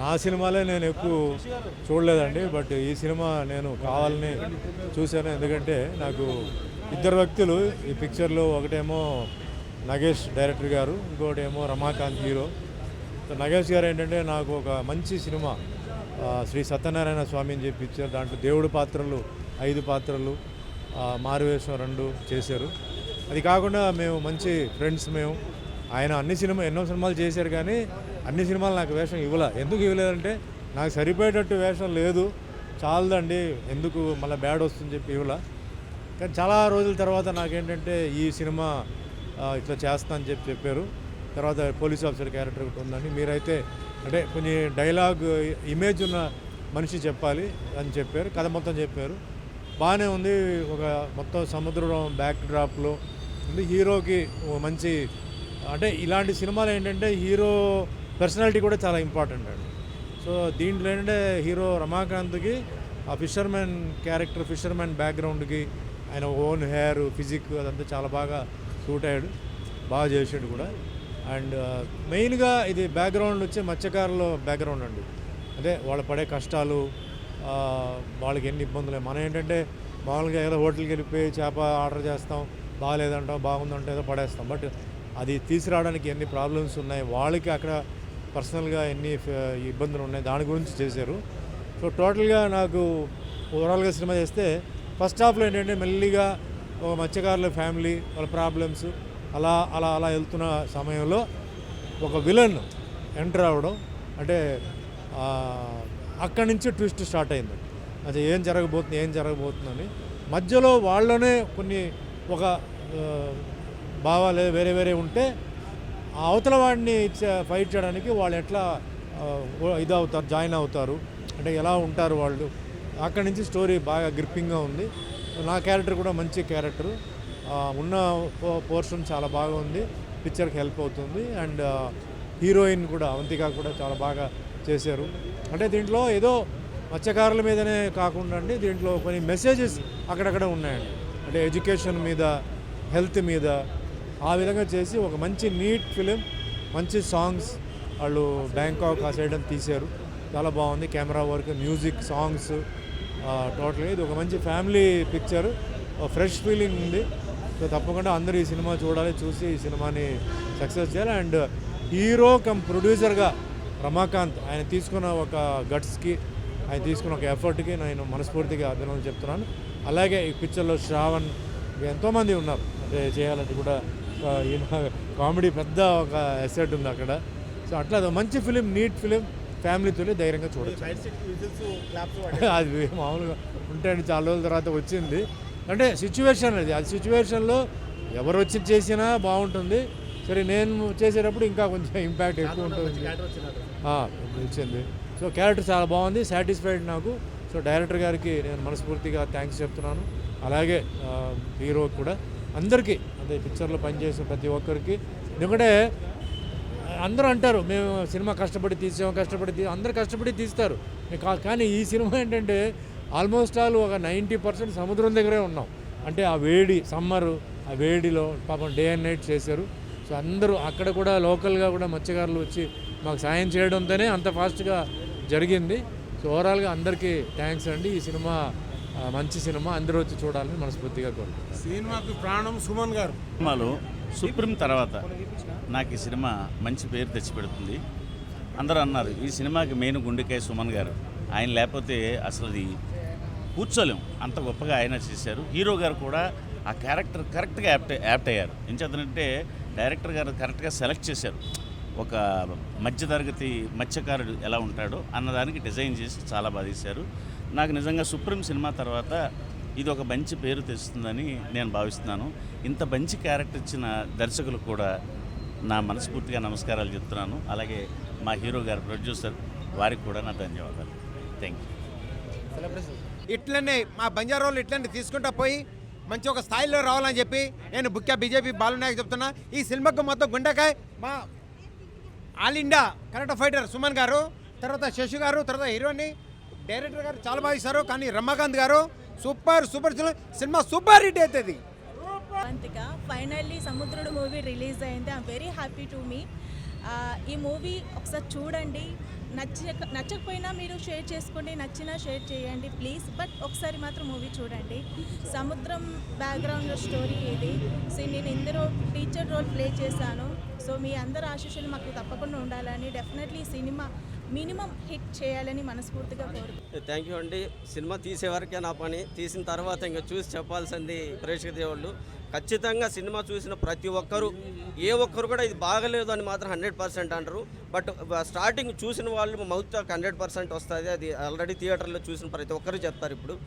నా సినిమాలే నేను ఎక్కువ చూడలేదండి. బట్ ఈ సినిమా నేను కావాలని చూశాను. ఎందుకంటే నాకు ఇద్దరు వ్యక్తులు ఈ పిక్చర్లో, ఒకటేమో నగేష్ డైరెక్టర్ గారు, ఇంకోటి ఏమో రమాకాంత్ హీరో. నగేష్ గారు ఏంటంటే నాకు ఒక మంచి సినిమా శ్రీ సత్యనారాయణ స్వామి అని చెప్పి ఇచ్చారు. దాంట్లో దేవుడు పాత్రలు 5 పాత్రలు, మారువేషం 2 చేశారు. అది కాకుండా మేము మంచి ఫ్రెండ్స్. ఆయన ఎన్నో సినిమాలు చేశారు, కానీ అన్ని సినిమాలు నాకు వేషం ఎందుకు ఇవ్వలేదంటే నాకు సరిపోయేటట్టు వేషం లేదు, చాలదండి, ఎందుకు మళ్ళీ బ్యాడ్ వస్తుందని చెప్పి కానీ చాలా రోజుల తర్వాత నాకేంటంటే ఈ సినిమా ఇట్లా చేస్తా అని చెప్పారు. తర్వాత పోలీస్ ఆఫీసర్ క్యారెక్టర్ ఒకటి ఉందని, మీరైతే అంటే కొన్ని డైలాగ్ ఇమేజ్ ఉన్న మనిషి చెప్పాలి అని చెప్పారు. కథ మొత్తం చెప్పారు, బాగానే ఉంది. ఒక మొత్తం సముద్రం బ్యాక్ డ్రాప్లో ఉంది. హీరోకి మంచి అంటే ఇలాంటి సినిమాలు ఏంటంటే హీరో పర్సనాలిటీ కూడా చాలా ఇంపార్టెంట్ అండి. సో దీంట్లో ఏంటంటే హీరో రమాకాంత్కి ఆ ఫిషర్మ్యాన్ బ్యాక్గ్రౌండ్కి ఆయన ఓన్ హెయిర్, ఫిజిక్ అదంతా చాలా బాగా సూట్ అయ్యాడు, బాగా చేసాడు కూడా. అండ్ మెయిన్గా ఇది బ్యాక్గ్రౌండ్ వచ్చి మత్స్యకారుల బ్యాక్గ్రౌండ్ అండి. అంటే వాళ్ళు పడే కష్టాలు, వాళ్ళకి ఎన్ని ఇబ్బందులు. మనం ఏంటంటే మామూలుగా ఏదో హోటల్కి వెళ్ళిపోయి చేప ఆర్డర్ చేస్తాం, బాగాలేదంటాం, బాగుందంటే ఏదో పడేస్తాం. బట్ అది తీసుకురావడానికి ఎన్ని ప్రాబ్లమ్స్ ఉన్నాయి, వాళ్ళకి అక్కడ పర్సనల్గా ఎన్ని ఇబ్బందులు ఉన్నాయి, దాని గురించి చేశారు. సో టోటల్గా నాకు ఓవరాల్గా సినిమా చేస్తే ఫస్ట్ హాఫ్లో ఏంటంటే మెల్లిగా ఒక మత్స్యకారుల ఫ్యామిలీ, వాళ్ళ ప్రాబ్లమ్స్ అలా అలా అలా వెళ్తున్న సమయంలో ఒక విలన్ ఎంటర్ అవ్వడం, అంటే అక్కడి నుంచి ట్విస్ట్ స్టార్ట్ అయింది. అది ఏం జరగబోతుందని మధ్యలో వాళ్ళనే కొన్ని ఒక భావాలు వేరే ఉంటే అవతల వాడిని ఫైట్ చేయడానికి వాళ్ళు ఎట్లా జాయిన్ అవుతారు, అంటే ఎలా ఉంటారు వాళ్ళు, అక్కడి నుంచి స్టోరీ బాగా గ్రిప్పింగ్గా ఉంది. నా క్యారెక్టర్ కూడా మంచి క్యారెక్టరు, ఉన్న పోర్షన్ చాలా బాగా ఉంది, పిక్చర్కి హెల్ప్ అవుతుంది. అండ్ హీరోయిన్ కూడా అవంతిక కూడా చాలా బాగా చేశారు. అంటే దీంట్లో ఏదో మత్స్యకారుల మీదనే కాకుండా అండి, దీంట్లో కొన్ని మెసేజెస్ అక్కడక్కడ ఉన్నాయండి. అంటే ఎడ్యుకేషన్ మీద, హెల్త్ మీద, ఆ విధంగా చేసి ఒక మంచి నీట్ ఫిలిం, మంచి సాంగ్స్, వాళ్ళు బ్యాంకాక్ ఆ సైడ్ అని తీశారు, చాలా బాగుంది. కెమెరా వర్క్, మ్యూజిక్, సాంగ్స్, టోటల్గా ఇది ఒక మంచి ఫ్యామిలీ పిక్చర్, ఫ్రెష్ ఫీలింగ్ ఉంది. సో తప్పకుండా అందరూ ఈ సినిమా చూడాలి, చూసి ఈ సినిమాని సక్సెస్ చేయాలి. అండ్ హీరో కమ్ ప్రొడ్యూసర్గా రమాకాంత్ ఆయన తీసుకున్న ఒక గట్స్కి, ఆయన తీసుకున్న ఒక ఎఫర్ట్కి నేను మనస్ఫూర్తిగా అభినందనలు చెప్తున్నాను. అలాగే ఈ పిక్చర్లో శ్రావణ్ ఎంతోమంది ఉన్నారు, అంటే చేయాలంటే కూడా కామెడీ పెద్ద ఒక ఎసెట్ ఉంది అక్కడ. సో అట్లా మంచి ఫిలిం, నీట్ ఫిలిం, ఫ్యామిలీతో ధైర్యంగా చూడొచ్చు. అది మామూలుగా ఉంటాయండి, చాలా రోజుల తర్వాత వచ్చింది. అంటే సిచ్యువేషన్ అది సిచ్యువేషన్లో ఎవరు వచ్చి చేసినా బాగుంటుంది. సరే నేను చేసేటప్పుడు ఇంకా కొంచెం ఇంపాక్ట్ ఎక్కువ ఉంటుంది, వచ్చింది. సో క్యారెక్టర్ చాలా బాగుంది, సాటిస్ఫైడ్ నాకు. సో డైరెక్టర్ గారికి నేను మనస్ఫూర్తిగా థ్యాంక్స్ చెప్తున్నాను. అలాగే హీరో కూడా, అందరికీ, అంటే పిక్చర్లో పనిచేసిన ప్రతి ఒక్కరికి. ఎందుకంటే అందరూ అంటారు మేము సినిమా కష్టపడి అందరూ కష్టపడి తీస్తారు, కానీ ఈ సినిమా ఏంటంటే ఆల్మోస్ట్ ఆల్ ఒక 90% సముద్రం దగ్గరే ఉన్నాం. అంటే ఆ వేడి, సమ్మరు, ఆ వేడిలో పాపం డే అండ్ నైట్ చేశారు. సో అందరూ అక్కడ కూడా లోకల్గా కూడా మత్స్యకారులు వచ్చి మాకు సాయం చేయడంతోనే అంత ఫాస్ట్గా జరిగింది. సో ఓవరాల్గా అందరికీ థ్యాంక్స్ అండి. ఈ సినిమా మంచి సినిమా, అందరూ వచ్చి చూడాలని మనస్ఫూర్తిగా కోరుకుంటున్నాను. సినిమాకి ప్రాణం సుమన్ గారు. సినిమాలో సుప్రీం తర్వాత నాకు ఈ సినిమా మంచి పేరు తెచ్చిపెడుతుంది. అందరూ అన్నారు ఈ సినిమాకి మెయిన్ గుండెకాయ సుమన్ గారు, ఆయన లేకపోతే అసలు అది కూర్చోలేం, అంత గొప్పగా ఆయన చేశారు. హీరో గారు కూడా ఆ క్యారెక్టర్ కరెక్ట్గా యాప్ట్ అయ్యారు. ఏం చేద్దానంటే డైరెక్టర్ గారు కరెక్ట్గా సెలెక్ట్ చేశారు. ఒక మధ్యతరగతి మత్స్యకారుడు ఎలా ఉంటాడో అన్నదానికి డిజైన్ చేసి చాలా బాగా తీశారు. నాకు నిజంగా సుప్రీం సినిమా తర్వాత ఇది ఒక మంచి పేరు తెస్తుందని నేను భావిస్తున్నాను. ఇంత మంచి క్యారెక్టర్ ఇచ్చిన దర్శకులు కూడా నా మనస్ఫూర్తిగా నమస్కారాలు చెప్తున్నాను. అలాగే మా హీరో గారు, ప్రొడ్యూసర్, వారికి కూడా నా ధన్యవాదాలు. Thank you. ఇట్లనే మా బంజారాలు ఇట్లనే తీసుకుంటా పోయి మంచి ఒక స్థాయిలో రావాలని చెప్పి నేను బుక్యా బీజేపీ బాలునాయక్ చెప్తున్నా. ఈ సినిమాకు మొత్తం గుండెకాయ మా all India correct fighter Suman గారు, తర్వాత శశి గారు, తర్వాత హీరోని డైరెక్టర్ గారు చాలా బాగా ఇస్తారు. కానీ రమాకాంత్ గారు సూపర్ సినిమా సూపర్ హిట్ అవుతుంది. ఫైనల్లీ సముద్రుడు మూవీ రిలీజ్ అయింది. I'm very happy to me. ఈ మూవీ ఒకసారి చూడండి. నచ్చకపోయినా మీరు షేర్ చేసుకోండి, నచ్చినా షేర్ చేయండి ప్లీజ్. బట్ ఒకసారి మాత్రం మూవీ చూడండి. సముద్రం బ్యాక్గ్రౌండ్ స్టోరీ ఇది. సో నేను ఇందులో టీచర్ రోల్ ప్లే చేశాను. సో మీ అందరి ఆశీస్సులు మాకు తప్పకుండా ఉండాలని, డెఫినెట్లీ ఈ సినిమా మినిమం హిట్ చేయాలని మనస్ఫూర్తిగా కోరుకుంటున్నాను. థ్యాంక్ యూ అండి. సినిమా తీసే వరకే నా పని, తీసిన తర్వాత ఇంకా చూసి చెప్పాల్సింది ప్రేక్షక దేవుళ్ళు. ఖచ్చితంగా సినిమా చూసిన ప్రతి ఒక్కరు, ఏ ఒక్కరు కూడా ఇది బాగలేదు అని మాత్రం 100% అంటారు. బట్ స్టార్టింగ్ చూసిన వాళ్ళు మౌత్ టాక్ 100% వస్తుంది. అది ఆల్రెడీ థియేటర్లో చూసిన ప్రతి ఒక్కరు చెప్తారు. ఇప్పుడు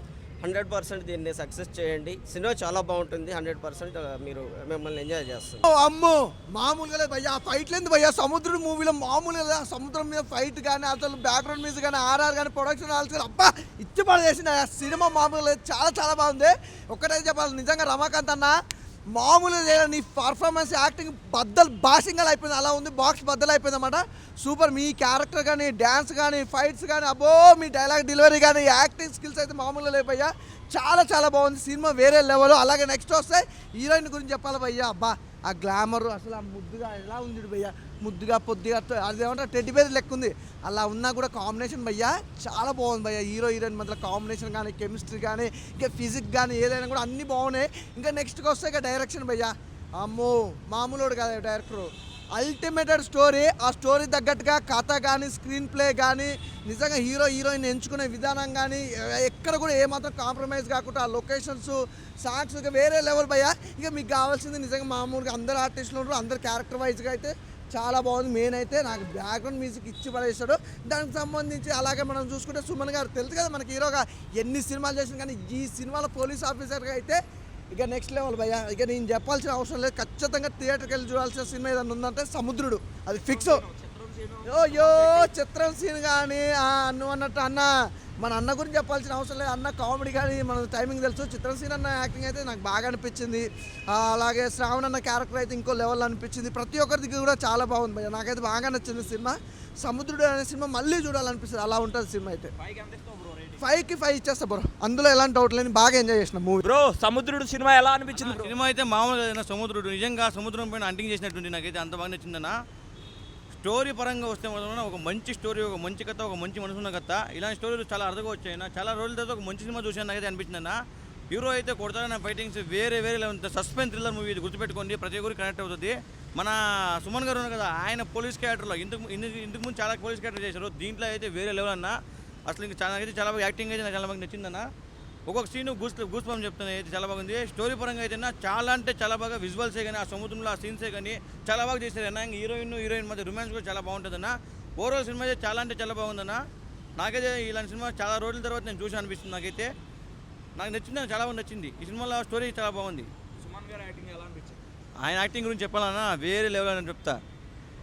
100% దీన్ని సక్సెస్ చేయండి. సినిమా చాలా బాగుంటుంది. 100% మీరు మిమ్మల్ని ఎంజాయ్ చేస్తారు. అమ్మో మామూలుగా లేదు భయ్యా. ఆ ఫైట్ లేదు భయ్యా. సముద్రం మూవీలో మామూలుగా సముద్రం మీద ఫైట్ కానీ, అసలు బ్యాక్గ్రౌండ్ మ్యూజిక్ కానీ, ఆర్ఆర్ కానీ, ప్రొడక్షన్ హాల్స్ కానీ, అబ్బా ఇచ్చి పడేసిన సినిమా మామూలుగా లేదు. చాలా చాలా బాగుంది. ఒక్కటే చెప్పాలి, నిజంగా రమాకాంత్ అన్న మామూలుగా లేదు. నీ పర్ఫార్మెన్స్, యాక్టింగ్ బాసింగల్ అయిపోయింది. అలా ఉంది, బాక్స్ బద్దలు అయిపోయింది అన్నమాట. సూపర్. మీ క్యారెక్టర్ కానీ, డ్యాన్స్ కానీ, ఫైట్స్ కానీ, అబ్బో మీ డైలాగ్ డెలివరీ కానీ, యాక్టింగ్ స్కిల్స్ అయితే మామూలుగా లేదు భయ్యా. చాలా చాలా బాగుంది సినిమా, వేరే లెవెల్. అలాగే నెక్స్ట్ వస్తే హీరోయిన్ గురించి చెప్పాలి భయ్యా. అబ్బా ఆ గ్లామర్, అసలు ఆ ముద్దుగా ఎలా ఉంది భయ్యా, ముద్దుగా పొద్దుగా, అదేమంటారు టెడ్డి బేర్ లెక్క ఉంది. అలా ఉన్నా కూడా కాంబినేషన్ భయ్యా చాలా బాగుంది భయ్యా. హీరో హీరోయిన్ మధ్య కాంబినేషన్ కానీ, కెమిస్ట్రీ కానీ, ఇంకా ఫిజిక్స్ కానీ, ఏదైనా కూడా అన్నీ బాగున్నాయి. ఇంకా నెక్స్ట్కి వస్తే ఇక డైరెక్షన్ భయ్యా, అమ్మో మామూలుడు కాదు డైరెక్టర్. అల్టిమేటెడ్ స్టోరీ. ఆ స్టోరీ తగ్గట్టుగా కథ కానీ, స్క్రీన్ ప్లే కానీ, నిజంగా హీరో హీరోయిన్ ఎంచుకునే విధానం కానీ, ఎక్కడ కూడా ఏమాత్రం కాంప్రమైజ్ కాకుండా, ఆ లొకేషన్స్, సాంగ్స్ ఇక వేరే లెవెల్ భయ్యా. ఇక మీకు కావాల్సింది నిజంగా మామూలుగా అందరు ఆర్టిస్టులు ఉంటారు, అందరు క్యారెక్టర్ వైజ్గా అయితే చాలా బాగుంది. మెయిన్ అయితే నాకు బ్యాక్గ్రౌండ్ మ్యూజిక్ ఇచ్చి పడేస్తాడు. దానికి సంబంధించి అలాగే మనం చూసుకుంటే సుమన్ గారు తెలుసు కదా మనకి హీరోగా ఎన్ని సినిమాలు చేసిన, కానీ ఈ సినిమాలో పోలీస్ ఆఫీసర్గా అయితే ఇక నెక్స్ట్ లెవెల్ భయ్యా. ఇక నేను చెప్పాల్సిన అవసరం లేదు. ఖచ్చితంగా థియేటర్కి వెళ్ళి చూడాల్సిన సినిమా ఏదైనా ఉందంటే సముద్రుడు, అది ఫిక్స్. యో చిత్రం సీన్ కానీ నువ్వు అన్నట్టు అన్న, మన అన్న గురించి చెప్పాల్సిన అవసరం లేదు. అన్న కామెడీ కానీ మన టైమింగ్ తెలుసు. చిత్రం సీన్ అన్న యాక్టింగ్ అయితే నాకు బాగా అనిపించింది. అలాగే శ్రావణ్ అన్న క్యారెక్టర్ అయితే ఇంకో లెవెల్ అనిపించింది. ప్రతి ఒక్కరికి కూడా చాలా బాగుంది భయ్యా. నాకైతే బాగా నచ్చింది సినిమా. సముద్రుడు అనే సినిమా మళ్ళీ చూడాలనిపిస్తుంది. అలా ఉంటుంది సినిమా అయితే. 5కి 5 ఇచ్చేస్తా బ్రో, అందులో ఎలాంటి డౌట్ లేని బాగా ఎంజాయ్ చేసిన మూవీ. బ్రో సముద్రుడు సినిమా ఎలా అనిపించింది? సినిమా అయితే మామూలుగా సముద్రుడు నిజంగా సముద్రం పైన అంటింగ్ చేసినట్టుంది. నాకైతే అంత బాగా నచ్చిందన్న. స్టోరీ పరంగా వస్తే మాత్రం ఒక మంచి స్టోరీ, ఒక మంచి కథ, ఒక మంచి మనసున్న కథ. ఇలాంటి స్టోరీలు చాలా అర్థగా వచ్చాయన్న. చాలా రోజుల తర్వాత ఒక మంచి సినిమా చూసాను నాకైతే అనిపించిందన్న. హీరో అయితే కొడతారన్న ఫైటింగ్స్ వేరే సస్పెన్స్ థ్రిల్లర్ మూవీ ఇది, గుర్తుపెట్టుకోండి. ప్రతి ఒక్కరికి కనెక్ట్ అవుతుంది. మన సుమన్ గారు ఉన్నారు కదా, ఆయన పోలీస్ క్యారెక్టర్లో ఇంతకు ముందు చాలా పోలీస్ క్యారెక్టర్ చేశారు. దీంట్లో అయితే వేరే లెవెల్ అన్న. అసలు ఇంకా చాలా బాగా యాక్టింగ్ అయితే నాకు చాలా బాగా నచ్చిందన్న. ఒక్కొక్క సీన్ గూస్ పంప్ చెప్తాను అయితే చాలా బాగుంది. స్టోరీ పరంగా అయితే చాలా అంటే చాలా బాగా విజువల్సే కానీ, ఆ సముద్రంలో ఆ సీన్సే కానీ చాలా బాగా చేశారు అన్న. ఇంకా హీరోయిన్ మధ్య రొమాన్స్ కూడా చాలా బాగుంటుందన్న. ఓవరాల్ సినిమా అయితే చాలా అంటే చాలా బాగుందన్న. నాకైతే ఇలాంటి సినిమా చాలా రోజుల తర్వాత నేను చూసి అనిపిస్తుంది. నాకైతే నాకు నచ్చింది, చాలా బాగా నచ్చింది. ఈ సినిమాలో స్టోరీ చాలా బాగుంది. సుమన్ గారి యాక్టింగ్ ఎలా అనిపించింది? ఆయన యాక్టింగ్ గురించి చెప్పాలన్నా వేరే లెవెల్ అని చెప్తా.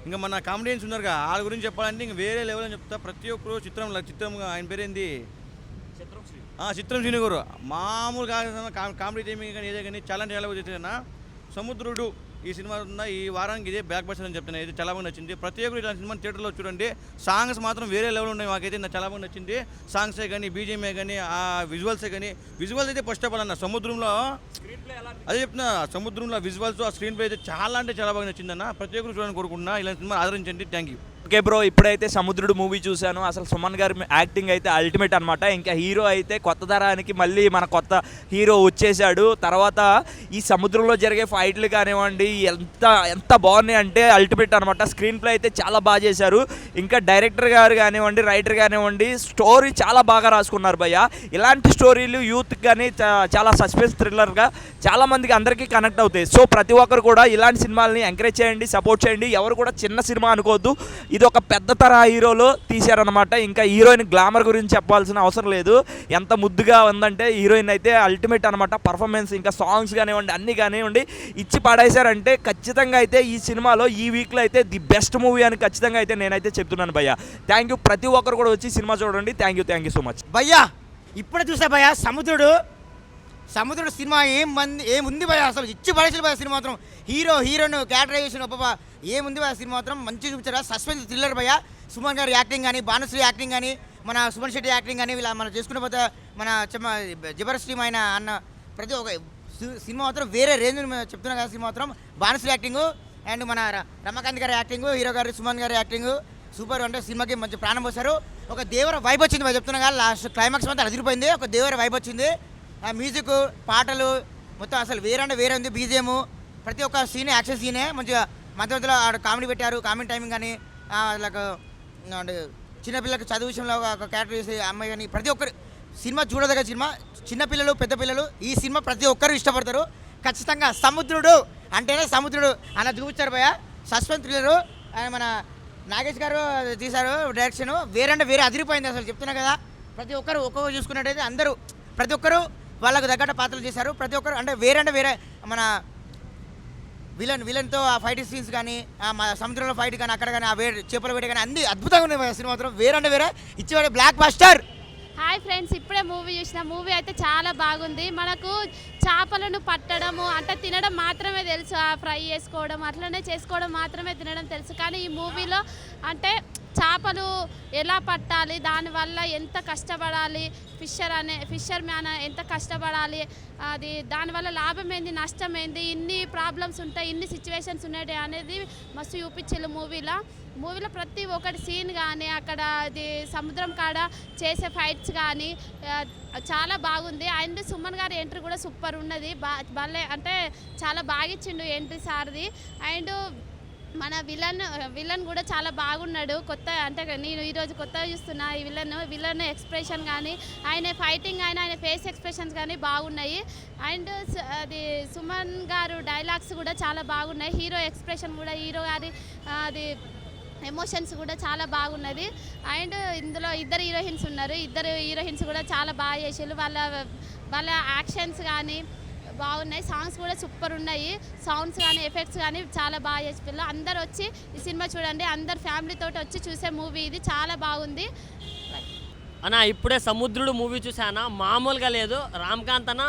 ఇంకా మన కామెడియన్స్ ఉన్నారుగా, వాళ్ళ గురించి చెప్పాలంటే ఇంకా వేరే లెవెల్ అని చెప్తా. ప్రతి ఒక్కరు చిత్రంగా ఆయన పేరేంది, చిత్రం శ్రీను గారు మామూలుగా కామెడీ టైమింగ్ కానీ ఏదే కానీ చాలా చాలా బాగా చేశారన్న. సముద్రుడు ఈ సినిమా ఉందా, ఈ వారానికి ఇదే బ్లాక్ బస్టర్ అని చెప్తున్నాను. ఇది చాలా బాగా నచ్చింది. ప్రతి ఒక్కరు ఇలాంటి సినిమా థియేటర్లో చూడండి. సాంగ్స్ మాత్రం వేరే లెవెల్ ఉన్నాయి. మాకైతే నాకు చాలా బాగా నచ్చింది. సాంగ్సే కానీ, బీజిఎంఏ కానీ, ఆ విజువల్సే కానీ. విజువల్స్ అయితే ఫస్ట్ ఆఫ్ ఆల్ అన్న సముద్రంలో అదే చెప్తున్నా, సముద్రంలో విజువల్స్, ఆ స్క్రీన్ ప్లే అయితే చాలా అంటే చాలా బాగా నచ్చిందన్న. ప్రతి ఒక్కరు చూడాలని కోరుకుంటున్నా. ఇలాంటి సినిమా ఆదరించండి. Thank you. ఓకే బ్రో, ఇప్పుడైతే సముద్రుడు మూవీ చూశాను. అసలు సుమన్ గారి యాక్టింగ్ అయితే అల్టిమేట్ అనమాట. ఇంకా హీరో అయితే కొత్త తరానికి మళ్ళీ మన కొత్త హీరో వచ్చేసాడు. తర్వాత ఈ సముద్రంలో జరిగే ఫైట్లు కానివ్వండి ఎంత బాగున్నాయి అంటే అల్టిమేట్ అనమాట. స్క్రీన్ ప్లే అయితే చాలా బాగా చేశారు. ఇంకా డైరెక్టర్ గారు కానివ్వండి, రైటర్ కానివ్వండి, స్టోరీ చాలా బాగా రాసుకున్నారు భయ్య. ఇలాంటి స్టోరీలు యూత్కి కానీ చాలా సస్పెన్స్ థ్రిల్లర్గా చాలామందికి అందరికీ కనెక్ట్ అవుతాయి. సో ప్రతి ఒక్కరు కూడా ఇలాంటి సినిమాలని ఎంకరేజ్ చేయండి, సపోర్ట్ చేయండి. ఎవరు కూడా చిన్న సినిమా అనుకోవద్దు. ఇది ఒక పెద్ద తరహా హీరోలో తీశారనమాట. ఇంకా హీరోయిన్ గ్లామర్ గురించి చెప్పాల్సిన అవసరం లేదు. ఎంత ముద్దుగా ఉందంటే హీరోయిన్ అయితే అల్టిమేట్ అనమాట. పర్ఫార్మెన్స్ ఇంకా సాంగ్స్ కానివ్వండి, అన్నీ కానివ్వండి ఇచ్చి పడేశారంటే ఖచ్చితంగా అయితే ఈ సినిమాలో ఈ వీక్లో అయితే ది బెస్ట్ మూవీ అని ఖచ్చితంగా అయితే నేనైతే చెప్తున్నాను భయ్య. Thank you. ప్రతి ఒక్కరు కూడా వచ్చి సినిమా చూడండి. థ్యాంక్ యూ సో మచ్ భయ్యా. ఇప్పుడే చూసా భయ్యా సముద్రుడు సినిమా ఏముంది భయ్యా, అసలు ఇచ్చి పడేసిన భయ్యా. సినిమా మాత్రం హీరోయిన్ క్యారెక్టరైజేషన్ బాబా ఏముంది భయ్యా. సినిమా మాత్రం మంచిగా చూపించారా. సస్పెన్స్ థ్రిల్లర్ భయ్యా. సుమన్ గారి యాక్టింగ్ కానీ, భానుశ్రీ యాక్టింగ్ కానీ, మన సుమన్ శెట్టి యాక్టింగ్ కానీ, ఇలా మనం చేసుకునే పోతే మన జబర్దస్త్ ఆయన అన్న ప్రతి ఒక్క సినిమా మాత్రం వేరే రేంజ్ చెప్తున్నా కదా. సినిమా మాత్రం భానుశ్రీ యాక్టింగ్ అండ్ మన రమాకాంత్ గారి యాక్టింగ్, హీరో గారు సుమన్ గారి యాక్టింగ్ సూపర్. అంటే సినిమాకి మంచి ప్రాణం పోసారు. ఒక దేవర వైబ్ వచ్చింది మరి చెప్తున్నా కదా, లాస్ట్ క్లైమాక్స్ మొత్తం అదిరిపోయింది. ఒక దేవర వైబ్ వచ్చింది. ఆ మ్యూజిక్, పాటలు మొత్తం అసలు వేరే ఉంది. బీజిఎం ప్రతి ఒక్క సీనే యాక్షన్ సీనే మంచిగా మధ్యలో కామెడీ పెట్టారు. కామెడీ టైమింగ్ కానీ లైక్ అంటే చిన్నపిల్లలకు చదువు విషయంలో ఒక క్యారెక్టర్ చేసే అమ్మాయి కానీ ప్రతి ఒక్కరు సినిమా చూడదగ్గ సినిమా. చిన్నపిల్లలు, పెద్ద పిల్లలు ఈ సినిమా ప్రతి ఒక్కరు ఇష్టపడతారు. ఖచ్చితంగా సముద్రుడు అంటేనే సముద్రుడు అలా చూపించారు భయ. సస్పెన్స్ థ్రిల్లరు మన నాగేష్ గారు తీశారు డైరెక్షన్. వేరే అదిరిపోయింది అసలు చెప్తున్నా కదా. ప్రతి ఒక్కరు ఒక్కొక్కరు చూసుకున్నట్టయితే అందరూ ప్రతి ఒక్కరు వాళ్ళకు తగ్గట్టు పాత్రలు చేశారు. ప్రతి ఒక్కరు అంటే వేరే మన విలన్తో ఆ ఫైట్ సీన్స్ కానీ సముద్రంలో ఫైట్ కానీ అక్కడ కానీ ఆ చేపల వేట కానీ అన్ని అద్భుతంగా ఉన్నాయి. సినిమా మాత్రం వేరే ఇచ్చేవాడు బ్లాక్ బస్టర్. హాయ్ ఫ్రెండ్స్, ఇప్పుడే మూవీ చూసిన. మూవీ అయితే చాలా బాగుంది. మనకు చేపలను పట్టడము అంటే తినడం మాత్రమే తెలుసు, ఫ్రై చేసుకోవడం అట్లనే చేసుకోవడం మాత్రమే తినడం తెలుసు. కానీ ఈ మూవీలో అంటే చేపలు ఎలా పట్టాలి, దానివల్ల ఎంత కష్టపడాలి, ఫిషర్ మ్యాన్ ఎంత కష్టపడాలి, అది దానివల్ల లాభం ఏంది, నష్టం ఏంది, ఇన్ని ప్రాబ్లమ్స్ ఉంటాయి, ఇన్ని సిచ్యువేషన్స్ ఉన్నాయి అనేది మస్తు చూపించారు మూవీలో ప్రతి ఒక్కటి సీన్ కానీ అక్కడ అది సముద్రం కాడ చేసే ఫైట్స్ కానీ చాలా బాగుంది. అండ్ సుమన్ గారి ఎంట్రీ కూడా సూపర్ ఉన్నది. భలే అంటే చాలా బాగా ఇచ్చిండు ఎంట్రీ సార్ది. అండ్ మన విలన్ కూడా చాలా బాగున్నాడు. కొత్త అంటే నేను ఈరోజు కొత్తగా చూస్తున్నా ఈ విలన్ ఎక్స్ప్రెషన్ కానీ ఆయన ఫైటింగ్ ఆయన ఫేస్ ఎక్స్ప్రెషన్స్ కానీ బాగున్నాయి. అండ్ అది సుమన్ గారు డైలాగ్స్ కూడా చాలా బాగున్నాయి. హీరో ఎక్స్ప్రెషన్ కూడా, హీరో గారి అది ఎమోషన్స్ కూడా చాలా బాగున్నది. అండ్ ఇందులో ఇద్దరు హీరోయిన్స్ ఉన్నారు. ఇద్దరు హీరోయిన్స్ కూడా చాలా బాగా చేసారు. వాళ్ళ యాక్షన్స్ కానీ బాగున్నాయి. సాంగ్స్ కూడా సూపర్ ఉన్నాయి. సౌండ్స్ కానీ ఎఫెక్ట్స్ కానీ చాలా బాగా చేసి పిల్లలు అందరు వచ్చి ఈ సినిమా చూడండి. అందరు ఫ్యామిలీతో వచ్చి చూసే మూవీ ఇది. చాలా బాగుంది అన్న. ఇప్పుడే సముద్రుడు మూవీ చూసానా, మామూలుగా లేదు. రామ్కాంత్ అన్న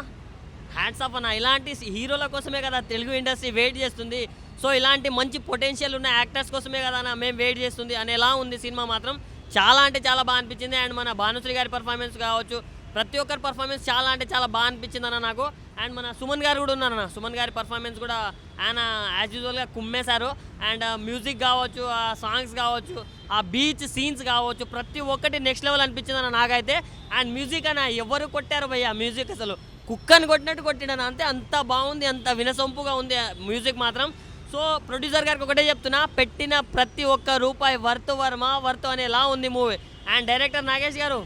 హ్యాట్స్ ఆఫ్ అన్న. ఇలాంటి హీరోల కోసమే కదా తెలుగు ఇండస్ట్రీ వెయిట్ చేస్తుంది. సో ఇలాంటి మంచి పొటెన్షియల్ ఉన్న యాక్టర్స్ కోసమే కదా అన్న మేము వెయిట్ చేస్తుంది అనేలా ఉంది సినిమా మాత్రం. చాలా అంటే చాలా బాగా అనిపించింది. అండ్ మన భానుశ్రీ గారి పర్ఫార్మెన్స్ కావచ్చు, ప్రతి ఒక్కరి పర్ఫార్మెన్స్ చాలా అంటే చాలా బాగా అనిపించింది అన్న నాకు. అండ్ మన సుమన్ గారు కూడా ఉన్నారన్న. సుమన్ గారి పర్ఫార్మెన్స్ కూడా ఆయన యాజ్ యూజువల్గా కుమ్మేశారు. అండ్ మ్యూజిక్ కావచ్చు, ఆ సాంగ్స్ కావచ్చు, ఆ బీచ్ సీన్స్ కావచ్చు, ప్రతి ఒక్కటి నెక్స్ట్ లెవెల్ అనిపించింది అన్న నాకైతే. అండ్ మ్యూజిక్ అన్న ఎవరు కొట్టారు భయ్య మ్యూజిక్, అసలు కుక్కని కొట్టినట్టు కొట్టిడన్న. అంతే అంత బాగుంది, అంత వినసొంపుగా ఉంది మ్యూజిక్ మాత్రం. సో ప్రొడ్యూసర్ గారికి ఒకటే చెప్తున్నా, పెట్టిన ప్రతి ఒక్క రూపాయి వర్త్ అనేలా ఉంది మూవీ. అండ్ డైరెక్టర్ నాగేష్ గారు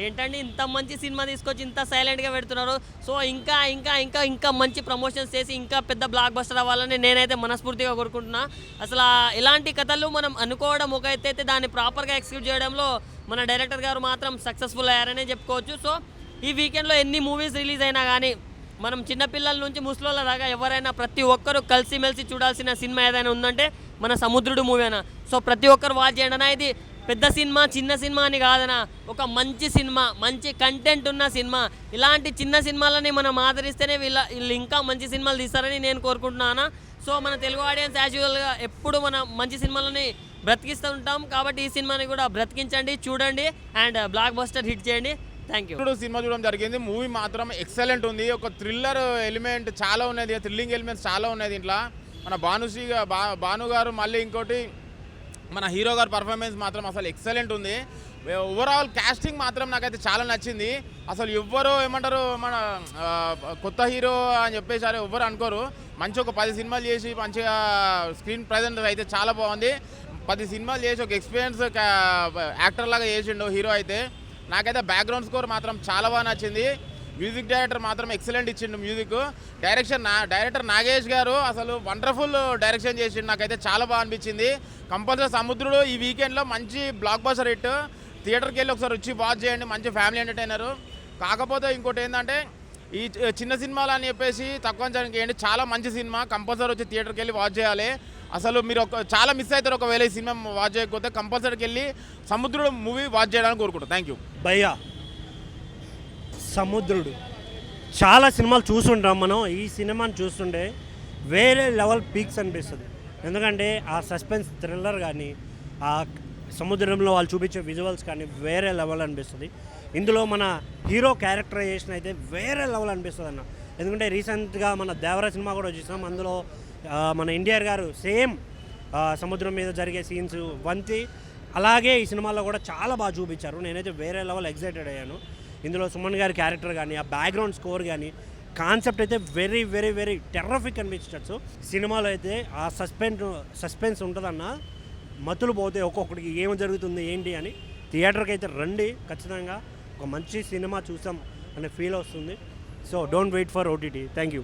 ఏంటండి ఇంత మంచి సినిమా తీసుకొచ్చి ఇంత సైలెంట్గా పెడుతున్నారు. సో ఇంకా ఇంకా ఇంకా ఇంకా మంచి ప్రమోషన్స్ చేసి ఇంకా పెద్ద బ్లాక్ బస్టర్ అవ్వాలని నేనైతే మనస్ఫూర్తిగా కోరుకుంటున్నా. అసలు ఇలాంటి కథలు మనం అనుకోవడం ఒక ఎత్తైతే దాన్ని ప్రాపర్గా ఎక్స్క్యూట్ చేయడంలో మన డైరెక్టర్ గారు మాత్రం సక్సెస్ఫుల్ అయ్యారనే చెప్పుకోవచ్చు. సో ఈ వీకెండ్లో ఎన్ని మూవీస్ రిలీజ్ అయినా కానీ మనం చిన్నపిల్లల నుంచి ముసలోళ్ళ దాకా ఎవరైనా ప్రతి ఒక్కరూ కలిసిమెలిసి చూడాల్సిన సినిమా ఏదైనా ఉందంటే మన సముద్రుడు మూవీ అన్న. సో ప్రతి ఒక్కరు వాచ్ చేయండి అన్న. ఇది పెద్ద సినిమా చిన్న సినిమా అని కాదనా, ఒక మంచి సినిమా, మంచి కంటెంట్ ఉన్న సినిమా. ఇలాంటి చిన్న సినిమాలని మనం ఆదరిస్తేనే వీళ్ళు ఇంకా మంచి సినిమాలు తీస్తారని నేను కోరుకుంటున్నాను. సో మన తెలుగు ఆడియన్స్ యాజ్ యూజువల్గా ఎప్పుడు మనం మంచి సినిమాలని బ్రతికిస్తూ ఉంటాం. కాబట్టి ఈ సినిమాని కూడా బ్రతికించండి, చూడండి అండ్ బ్లాక్ బస్టర్ హిట్ చేయండి. Thank you. సినిమా చూడడం జరిగింది. మూవీ మాత్రం ఎక్సలెంట్ ఉంది. ఒక థ్రిల్లర్ ఎలిమెంట్ చాలా ఉన్నది, థ్రిల్లింగ్ ఎలిమెంట్స్ చాలా ఉన్నాయి దీంట్లో. మన భాను గారు మళ్ళీ ఇంకోటి మన హీరో గారు పర్ఫార్మెన్స్ మాత్రం అసలు ఎక్సలెంట్ ఉంది. ఓవరాల్ కాస్టింగ్ మాత్రం నాకైతే చాలా నచ్చింది. అసలు ఎవ్వరు ఏమంటారు మన కొత్త హీరో అని చెప్పేసి ఎవ్వరు అనుకోరు. మంచి ఒక 10 సినిమాలు చేసి మంచిగా స్క్రీన్ ప్రజెంట్ అయితే చాలా బాగుంది. 10 సినిమాలు చేసి ఒక ఎక్స్పీరియన్స్ యాక్టర్ లాగా చేసిండు హీరో అయితే. నాకైతే బ్యాక్గ్రౌండ్ స్కోర్ మాత్రం చాలా బాగా నచ్చింది. మ్యూజిక్ డైరెక్టర్ మాత్రం ఎక్సలెంట్ ఇచ్చిండు మ్యూజిక్. డైరెక్టర్ నాగేష్ గారు అసలు వండర్ఫుల్ డైరెక్షన్ చేసిండు. నాకైతే చాలా బాగా అనిపించింది. కంపల్సరీ సముద్రుడు ఈ వీకెండ్లో మంచి బ్లాక్ బస్టర్ హిట్. థియేటర్కి వెళ్ళి ఒకసారి వచ్చి వాచ్ చేయండి, మంచి ఫ్యామిలీ ఎంటర్టైనరు. కాకపోతే ఇంకోటి ఏంటంటే ఈ చిన్న సినిమాలు అని చెప్పేసి తక్కువ చేయండి. చాలా మంచి సినిమా, కంపల్సరీ వచ్చి థియేటర్కి వెళ్ళి వాచ్ చేయాలి. అసలు మీరు చాలా మిస్ అవుతారు ఒకవేళ ఈ సినిమా వాచ్ చేయకపోతే. కంపల్సరీకి వెళ్ళి సముద్రుడు మూవీ వాచ్ చేయడానికి కోరుకుంటాను. థ్యాంక్ యూ భయ్యా. సముద్రుడు చాలా సినిమాలు చూస్తుంటాం మనం. ఈ సినిమాని చూస్తుంటే వేరే లెవెల్ పీక్స్ అనిపిస్తుంది. ఎందుకంటే ఆ సస్పెన్స్ థ్రిల్లర్ కానీ, ఆ సముద్రంలో వాళ్ళు చూపించే విజువల్స్ కానీ వేరే లెవెల్ అనిపిస్తుంది. ఇందులో మన హీరో క్యారెక్టరైజేషన్ అయితే వేరే లెవెల్ అనిపిస్తుంది అన్న. ఎందుకంటే రీసెంట్గా మన దేవర సినిమా కూడా చూసాం. అందులో మన ఎన్టీఆర్ గారు సేమ్ సముద్రం మీద జరిగే సీన్స్ వంతి అలాగే ఈ సినిమాలో కూడా చాలా బాగా చూపించారు. నేనైతే వేరే లెవెల్ ఎక్సైటెడ్ అయ్యాను. ఇందులో సుమన్ గారి క్యారెక్టర్ కానీ ఆ బ్యాక్గ్రౌండ్ స్కోర్ కానీ కాన్సెప్ట్ అయితే వెరీ వెరీ వెరీ టెర్రఫిక్ అనిపించచ్చు. సినిమాలో అయితే ఆ సస్పెన్స్ ఉంటుందన్న మతులు పోతే ఒక్కొక్కడికి ఏమి జరుగుతుంది ఏంటి అని థియేటర్కి అయితే రండి, ఖచ్చితంగా ఒక మంచి సినిమా చూసాం అనే ఫీల్ వస్తుంది. So don't wait for OTT. Thank you.